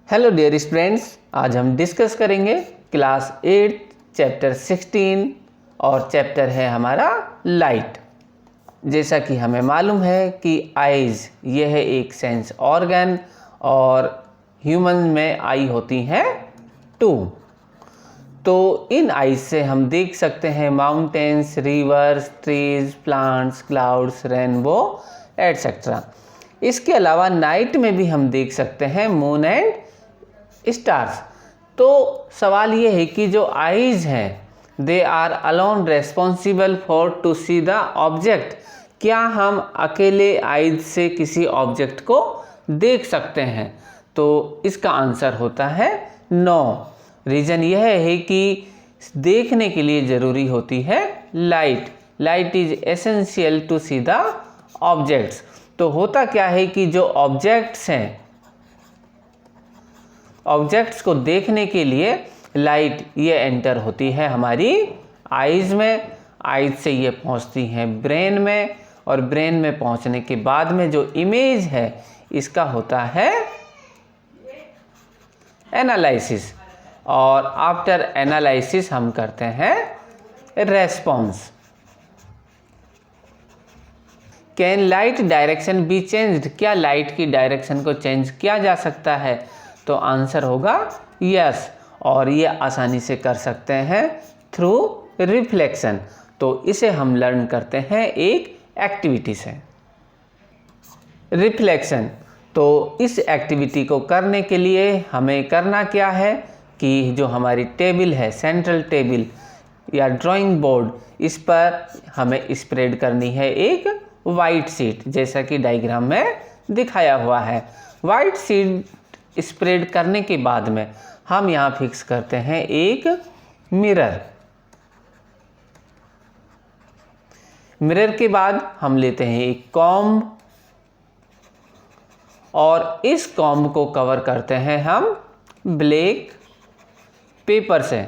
Hello dear students, आज हम discuss करेंगे क्लास 8 चैप्टर 16 और चैप्टर है हमारा लाइट। जैसा कि हमें मालूम है कि आइज़ ये है एक सेंस ऑर्गन और ह्यूमन में आई होती हैं 2। तो इन आइज से हम देख सकते हैं mountains, reverse, trees, plants, clouds, rainbow etcetera. इसके अलावा नाइट में भी हम देख सकते हैं मून एंड स्टार्स। तो सवाल ये है कि जो आइज हैं they are alone responsible for to see the object. क्या हम अकेले आइज से किसी ऑब्जेक्ट को देख सकते हैं? तो इसका आंसर होता है नो। रीज़न यह है कि देखने के लिए ज़रूरी होती है light. Light is essential to see the objects. तो होता क्या है कि जो ऑब्जेक्ट्स हैं, ऑब्जेक्ट्स को देखने के लिए लाइट ये एंटर होती है हमारी आइज़ में। आइज़ से ये पहुंचती हैं ब्रेन में और ब्रेन में पहुंचने के बाद में जो इमेज है इसका होता है एनालिसिस, और आफ्टर एनालिसिस हम करते हैं response. Can light direction be changed? क्या लाइट की डायरेक्शन को चेंज किया जा सकता है? तो आंसर होगा यस, और ये आसानी से कर सकते हैं थ्रू रिफ्लेक्शन। तो इसे हम लर्न करते हैं एक एक्टिविटी से, रिफ्लेक्शन। तो इस एक्टिविटी को करने के लिए हमें करना क्या है कि जो हमारी टेबल है, सेंट्रल टेबल या ड्राइंग बोर्ड, इस पर हमें स्प्रेड करनी है एक वाइट शीट, जैसा कि डायग्राम में दिखाया हुआ है। वाइट शीट स्प्रेड करने के बाद में हम यहाँ फिक्स करते हैं एक मिरर। मिरर के बाद हम लेते हैं एक कॉम्ब और इस कॉम्ब को कवर करते हैं हम ब्लैक पेपर से।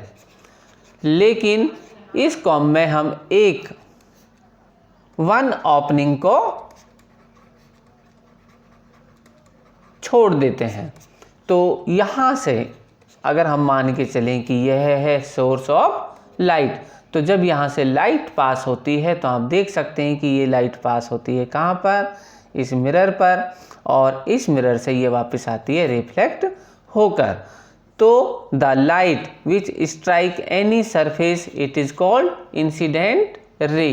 लेकिन इस कॉम्ब में हम वन ओपनिंग को छोड़ देते हैं। तो यहाँ से अगर हम मान के चलें कि यह है सोर्स ऑफ लाइट, तो जब यहाँ से लाइट पास होती है तो आप देख सकते हैं कि ये लाइट पास होती है कहाँ पर? इस मिरर पर, और इस मिरर से ये वापस आती है रिफ्लेक्ट होकर। तो the light which strike any surface it is called incident ray.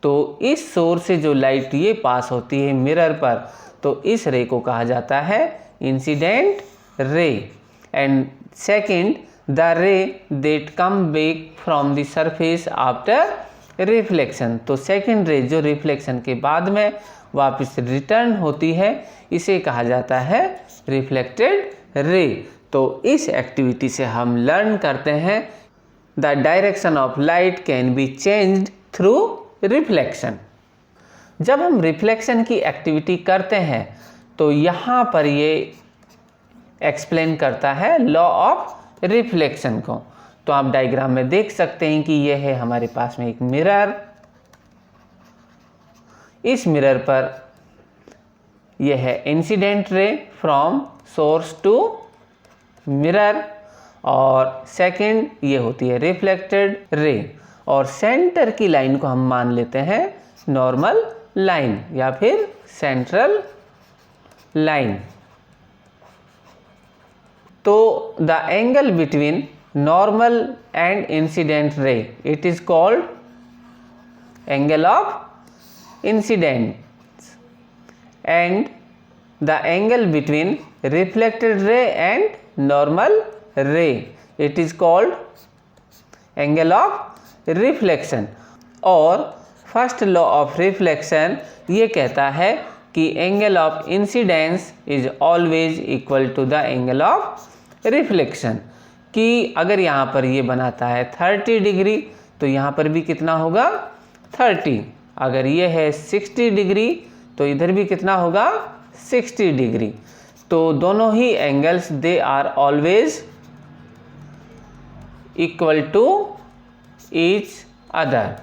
तो इस सोर्स से जो लाइट ये पास होती है मिरर पर, तो इस रे को कहा जाता है इंसिडेंट रे। एंड सेकेंड, द रे that come back from the surface after reflection. तो सेकेंड रे जो रिफ्लेक्शन के बाद में वापस रिटर्न होती है, इसे कहा जाता है रिफ्लेक्टेड रे। तो इस एक्टिविटी से हम लर्न करते हैं the direction of light can be changed through reflection. जब हम रिफ्लेक्शन की एक्टिविटी करते हैं तो यहाँ पर ये एक्सप्लेन करता है लॉ ऑफ रिफ्लेक्शन को। तो आप डायग्राम में देख सकते हैं कि ये है हमारे पास में एक मिरर। इस मिरर पर यह है incident ray from source to mirror, और सेकंड ये होती है रिफ्लेक्टेड रे। और सेंटर की लाइन को हम मान लेते हैं नॉर्मल लाइन या फिर सेंट्रल लाइन। तो the angle between normal and incident ray it is called angle of incidence, and the angle between reflected ray and normal ray it is called angle of reflection. और first law of reflection ये कहता है कि angle of incidence is always equal to the angle of reflection. कि अगर यहाँ पर ये बनाता है 30 डिग्री तो यहाँ पर भी कितना होगा 30। अगर ये है 60 डिग्री तो इधर भी कितना होगा 60 डिग्री। तो दोनों ही angles they are always equal to each other.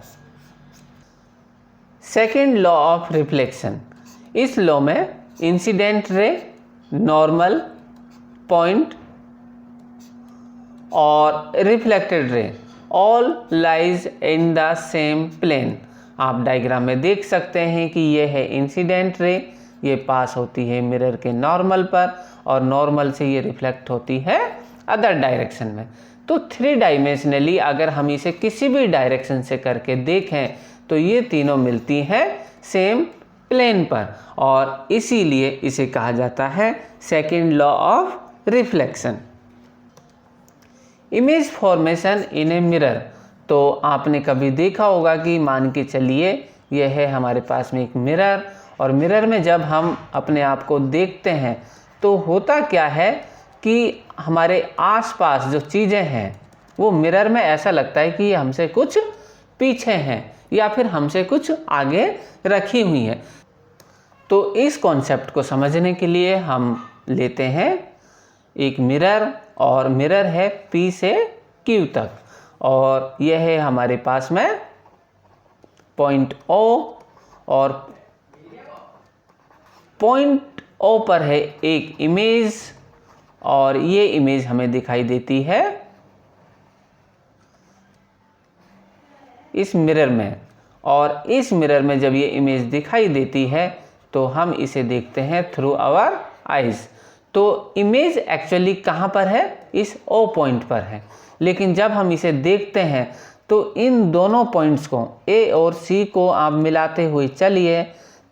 Second law of reflection, इस लॉ में incident ray, normal point or reflected ray all lies in the same plane। आप डायग्राम में देख सकते हैं कि ये है इंसिडेंट रे, ये पास होती है मिरर के नॉर्मल पर और नॉर्मल से ये रिफ्लेक्ट होती है अदर डायरेक्शन में। तो 3 डायमेंशनली अगर हम इसे किसी भी डायरेक्शन से करके देखें तो ये तीनों मिलती हैं सेम प्लेन पर, और इसीलिए इसे कहा जाता है second law of reflection. Image formation in a mirror. तो आपने कभी देखा होगा कि मान के चलिए यह है हमारे पास में एक मिरर, और मिरर में जब हम अपने आप को देखते हैं तो होता क्या है कि हमारे आसपास जो चीज़ें हैं वो मिरर में ऐसा लगता है कि ये हमसे कुछ पीछे हैं या फिर हमसे कुछ आगे रखी हुई है। तो इस कॉन्सेप्ट को समझने के लिए हम लेते हैं एक मिरर, और मिरर है P से Q तक, और यह है हमारे पास में पॉइंट O, और पॉइंट O पर है एक इमेज, और ये इमेज हमें दिखाई देती है इस मिरर में, और इस मिरर में जब ये इमेज दिखाई देती है तो हम इसे देखते हैं थ्रू आवर आइज। तो इमेज एक्चुअली कहाँ पर है? इस O पॉइंट पर है, लेकिन जब हम इसे देखते हैं तो इन दोनों पॉइंट्स को A और C को आप मिलाते हुए चलिए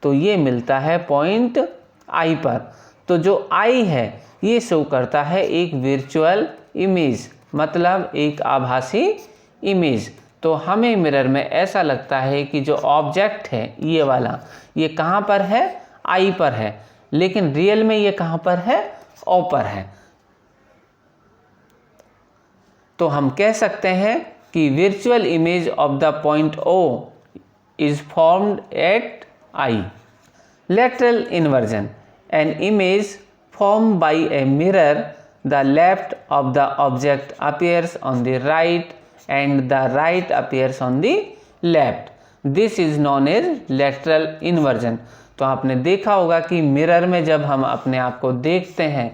तो ये मिलता है पॉइंट I पर। तो जो I है ये शो करता है एक वर्चुअल इमेज, मतलब एक आभासी इमेज। तो हमें मिरर में ऐसा लगता है कि जो ऑब्जेक्ट है ये वाला, ये कहाँ पर है? I पर है, लेकिन रियल में ये कहाँ पर है? O पर है। तो हम कह सकते हैं कि virtual image of the point O is formed at I। Lateral inversion, an image formed by a mirror, the left of the object appears on the right and the right appears on the left. This is known as lateral inversion। तो आपने देखा होगा कि mirror में जब हम अपने आप को देखते हैं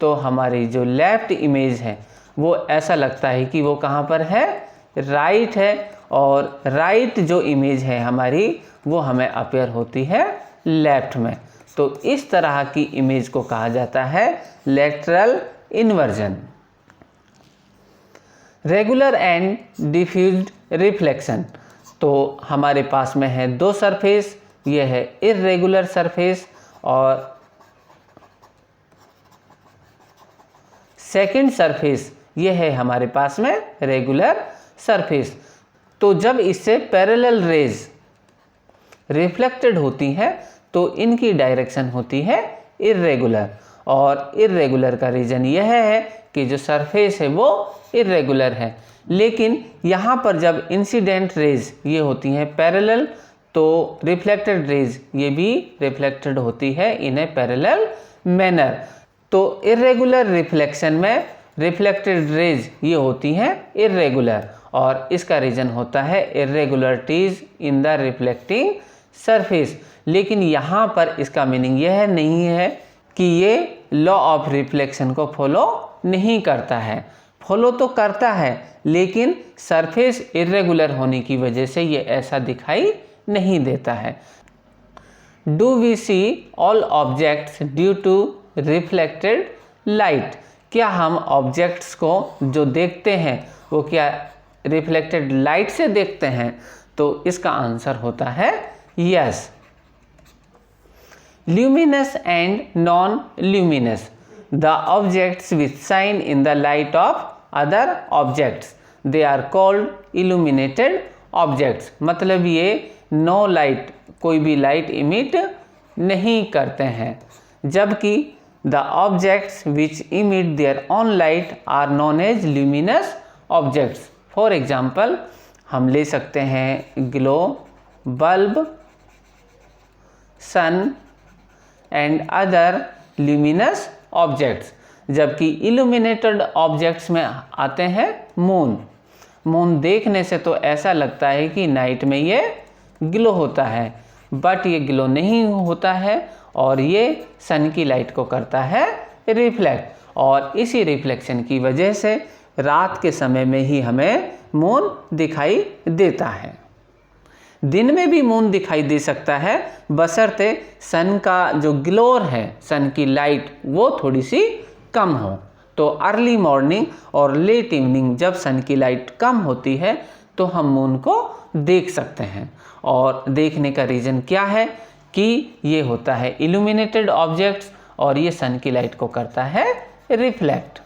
तो हमारी जो लेफ्ट इमेज है वो ऐसा लगता है कि वो कहाँ पर है? राइट है, और राइट जो इमेज है हमारी वो हमें अपेयर होती है लेफ्ट में। तो इस तरह की इमेज को कहा जाता है lateral inversion. Regular and diffused reflection. तो हमारे पास में है 2 सरफेस, ये है इर्रेगुलर सरफेस और सेकंड सरफेस, ये है हमारे पास में रेगुलर सरफेस। तो जब इससे पैरेलल रेज रिफ्लेक्टेड होती हैं तो इनकी डायरेक्शन होती है इर्रेगुलर, और इर्रेगुलर का रीज़न यह है कि जो सरफेस है वो इर्रेगुलर है। लेकिन यहाँ पर जब इंसिडेंट रेज ये होती हैं पैरेलल, तो रिफ्लेक्टेड रेज ये भी रिफ्लेक्टेड होती है इन ए पैरेलल मैनर। तो इर्रेगुलर रिफ्लेक्शन में रिफ्लेक्टेड रेज ये होती हैं इर्रेगुलर, और इसका रीज़न होता है इर्रेगुलरिटीज इन द रिफ्लेक्टिंग सरफेस। लेकिन यहाँ पर इसका मीनिंग यह नहीं है कि ये लॉ ऑफ रिफ्लेक्शन को फॉलो नहीं करता है, फॉलो तो करता है, लेकिन सरफेस इर्रेगुलर होने की वजह से ये ऐसा दिखाई नहीं देता है। Do we see all objects due to reflected light? क्या हम ऑब्जेक्ट्स को जो देखते हैं वो क्या रिफ्लेक्टेड लाइट से देखते हैं? तो इसका आंसर होता है yes. Luminous and non-luminous, the objects which shine in the light of other objects, they are called illuminated objects। मतलब ये नो लाइट, कोई भी लाइट इमिट नहीं करते हैं, जबकि the objects which emit their own light are known as luminous objects। For example, हम ले सकते हैं glow, bulb, sun and other luminous objects. जबकि इल्यूमिनेटेड ऑब्जेक्ट्स में आते हैं मून। मून देखने से तो ऐसा लगता है कि नाइट में ये ग्लो होता है, बट ये ग्लो नहीं होता है और ये सन की लाइट को करता है रिफ्लेक्ट। और इसी रिफ्लेक्शन की वजह से रात के समय में ही हमें मून दिखाई देता है। दिन में भी मून दिखाई दे सकता है, बशर्ते सन का जो ग्लोर है, सन की लाइट, वो थोड़ी सी कम हो। तो अर्ली मॉर्निंग और लेट इवनिंग जब सन की लाइट कम होती है तो हम मून को देख सकते हैं। और देखने का रीज़न क्या है कि ये होता है इल्यूमिनेटेड ऑब्जेक्ट्स और ये सन की लाइट को करता है reflect.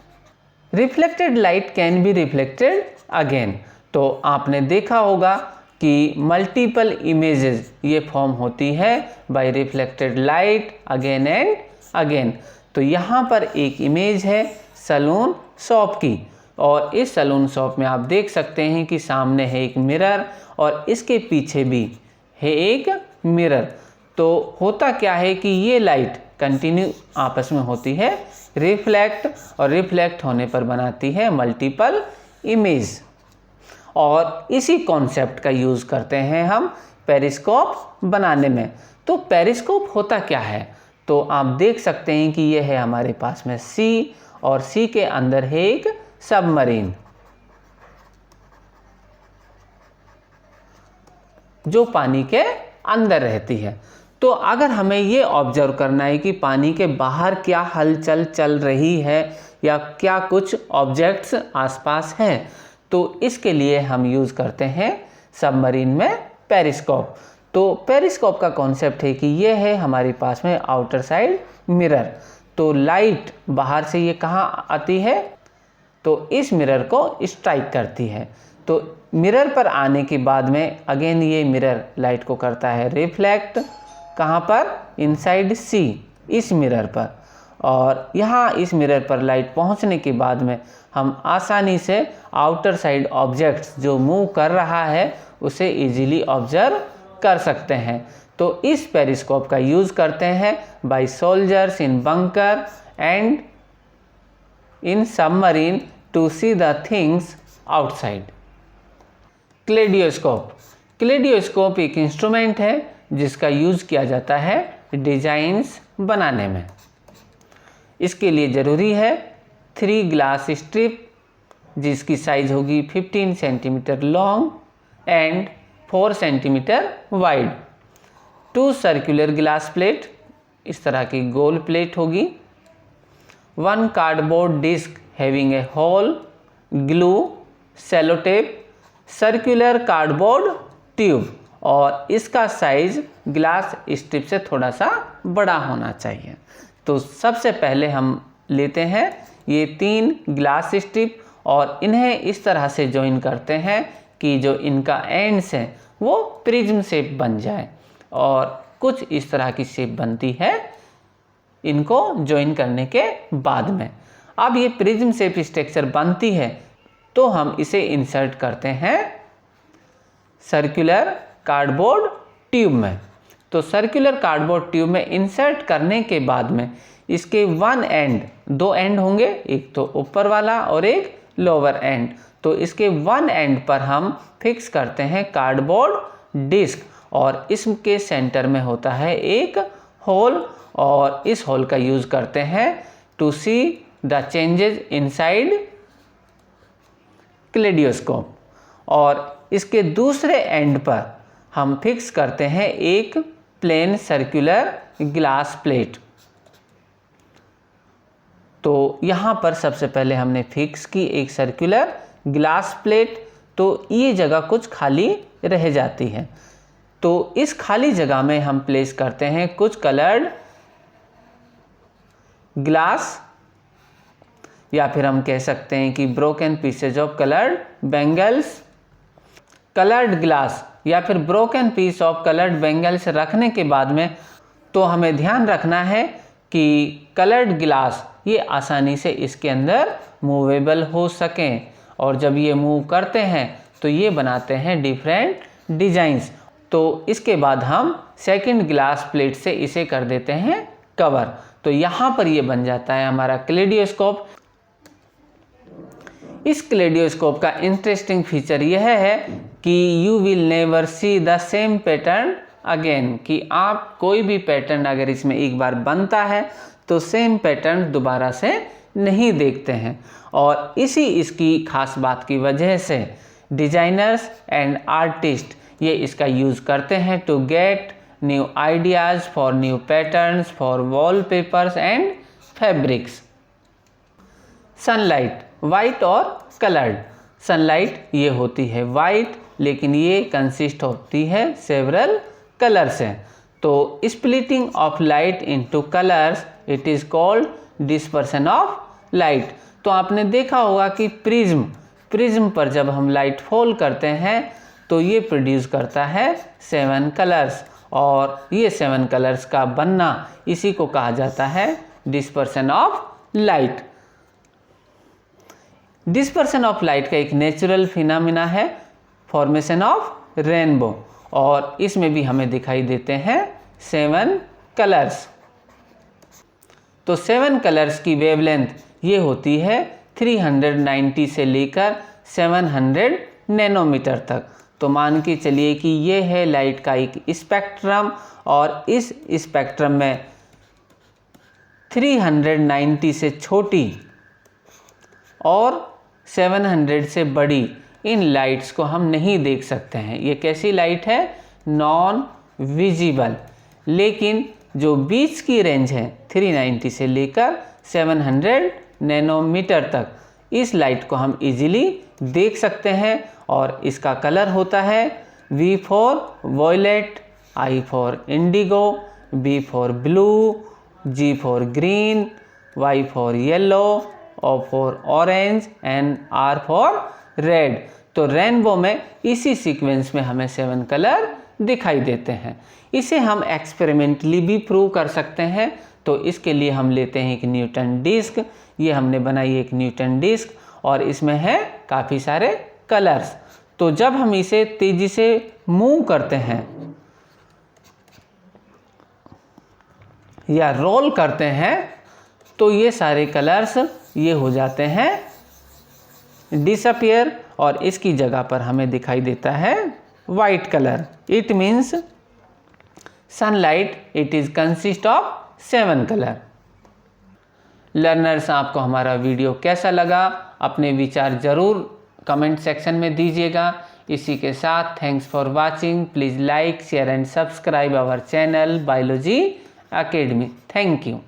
Reflected light can be reflected again. तो आपने देखा होगा कि मल्टीपल इमेजेस ये फॉर्म होती है by reflected light again and again. तो यहाँ पर एक इमेज है सैलून शॉप की, और इस सैलून शॉप में आप देख सकते हैं कि सामने है एक मिरर और इसके पीछे भी है एक मिरर। तो होता क्या है कि ये लाइट कंटिन्यू आपस में होती है रिफ्लेक्ट, और रिफ्लेक्ट होने पर बनाती है मल्टीपल इमेज। और इसी कॉन्सेप्ट का यूज़ करते हैं हम पेरिस्कोप बनाने में। तो पेरिस्कोप होता क्या है, तो आप देख सकते हैं कि ये है हमारे पास में सी, और सी के अंदर है एक सबमरीन जो पानी के अंदर रहती है। तो अगर हमें ये ऑब्जर्व करना है कि पानी के बाहर क्या हलचल चल रही है या क्या कुछ ऑब्जेक्ट्स आसपास हैं, तो इसके लिए हम यूज़ करते हैं सबमरीन में पेरिस्कोप। तो पेरिस्कोप का कॉन्सेप्ट है कि ये है हमारे पास में आउटर साइड मिरर। तो लाइट बाहर से ये कहाँ आती है, तो इस मिरर को स्ट्राइक करती है। तो मिरर पर आने के बाद में अगेन ये मिरर लाइट को करता है रिफ्लेक्ट। कहाँ पर, इनसाइड सी, इस मिरर पर। और यहाँ इस मिरर पर लाइट पहुँचने के बाद में हम आसानी से आउटर साइड ऑब्जेक्ट्स जो मूव कर रहा है उसे इजीली ऑब्जर्व कर सकते हैं। तो इस पेरिस्कोप का यूज़ करते हैं by soldiers in bunker and in submarine to see the things outside. Kaleidoscope. Kaleidoscope एक इंस्ट्रूमेंट है जिसका यूज़ किया जाता है डिजाइन्स बनाने में। इसके लिए ज़रूरी है 3 ग्लास स्ट्रिप जिसकी साइज होगी 15 centimetre long and 4 centimetre wide, 2 circular glass plate, इस तरह की गोल प्लेट होगी, 1 cardboard disc having a hole, glue, sellotape, circular cardboard tube, और इसका साइज ग्लास स्ट्रिप से थोड़ा सा बड़ा होना चाहिए। तो सबसे पहले हम लेते हैं ये 3 ग्लास स्ट्रिप और इन्हें इस तरह से जॉइन करते हैं कि जो इनका एंड्स हैं वो प्रिज्म शेप बन जाए, और कुछ इस तरह की शेप बनती है इनको जॉइन करने के बाद में। अब ये प्रिज्म शेप स्ट्रक्चर बनती है तो हम इसे इंसर्ट करते हैं सर्कुलर कार्डबोर्ड ट्यूब में। तो सर्कुलर कार्डबोर्ड ट्यूब में इंसर्ट करने के बाद में इसके 1 एंड, 2 एंड होंगे, एक तो ऊपर वाला और एक लोअर एंड। तो इसके 1 एंड पर हम फिक्स करते हैं कार्डबोर्ड डिस्क, और इसके सेंटर में होता है एक होल, और इस होल का यूज़ करते हैं to see the changes inside kaleidoscope. और इसके दूसरे एंड पर हम फिक्स करते हैं एक प्लेन सर्कुलर ग्लास प्लेट। तो यहाँ पर सबसे पहले हमने फिक्स की एक सर्कुलर ग्लास प्लेट, तो ये जगह कुछ खाली रह जाती है। तो इस खाली जगह में हम प्लेस करते हैं कुछ कलर्ड ग्लास, या फिर हम कह सकते हैं कि broken pieces of coloured bangles. Coloured glass या फिर broken piece of coloured bangles रखने के बाद में तो हमें ध्यान रखना है कि कलर्ड ग्लास ये आसानी से इसके अंदर मूवेबल हो सकें, और जब ये मूव करते हैं तो ये बनाते हैं डिफरेंट डिजाइंस। तो इसके बाद हम सेकंड ग्लास प्लेट से इसे कर देते हैं कवर। तो यहाँ पर ये बन जाता है हमारा क्लेडियोस्कोप। इस क्लेडियोस्कोप का इंटरेस्टिंग फीचर यह है कि you will never see the same pattern again, कि आप कोई भी पैटर्न अगर इसमें एक बार बनता है तो सेम पैटर्न दोबारा से नहीं देखते हैं। और इसकी खास बात की वजह से डिज़ाइनर्स एंड आर्टिस्ट ये इसका यूज़ करते हैं to get new ideas for new patterns for wallpapers and fabrics. Sunlight white और कलर्ड। सनलाइट ये होती है वाइट, लेकिन ये कंसिस्ट होती है सेवरल कलर से। तो splitting of light into colours it is called dispersion of light. तो आपने देखा होगा कि प्रिज्म पर जब हम लाइट फॉल करते हैं तो ये प्रोड्यूस करता है 7 कलर्स, और ये 7 कलर्स का बनना इसी को कहा जाता है dispersion of light. Dispersion of light का एक नेचुरल फिनोमेना है फॉर्मेशन ऑफ रेनबो, और इसमें भी हमें दिखाई देते हैं 7 कलर्स। तो 7 कलर्स की वेवलेंथ ये होती है 390 से लेकर 700 नैनोमीटर तक। तो मान के चलिए कि ये है लाइट का एक स्पेक्ट्रम, और इस स्पेक्ट्रम में 390 से छोटी और 700 से बड़ी इन लाइट्स को हम नहीं देख सकते हैं। ये कैसी लाइट है? Non visible. लेकिन जो बीच की रेंज है 390 से लेकर 700 नैनोमीटर तक, इस लाइट को हम इजीली देख सकते हैं, और इसका कलर होता है V for violet, I for indigo, B for blue, G for green, Y for yellow, O for orange and R for red. तो रेनबो में इसी सीक्वेंस में हमें 7 कलर दिखाई देते हैं। इसे हम एक्सपेरिमेंटली भी प्रूव कर सकते हैं। तो इसके लिए हम लेते हैं एक न्यूटन डिस्क। ये हमने बनाई एक न्यूटन डिस्क, और इसमें है काफ़ी सारे कलर्स। तो जब हम इसे तेज़ी से मूव करते हैं या रोल करते हैं तो ये सारे कलर्स ये हो जाते हैं डिसअपियर, और इसकी जगह पर हमें दिखाई देता है white colour. It means sunlight it is consist of 7 colour. Learners, आपको हमारा वीडियो कैसा लगा? अपने विचार ज़रूर कमेंट सेक्शन में दीजिएगा। इसी के साथ thanks for watching. Please like, share and subscribe our channel Biology Academy. Thank you.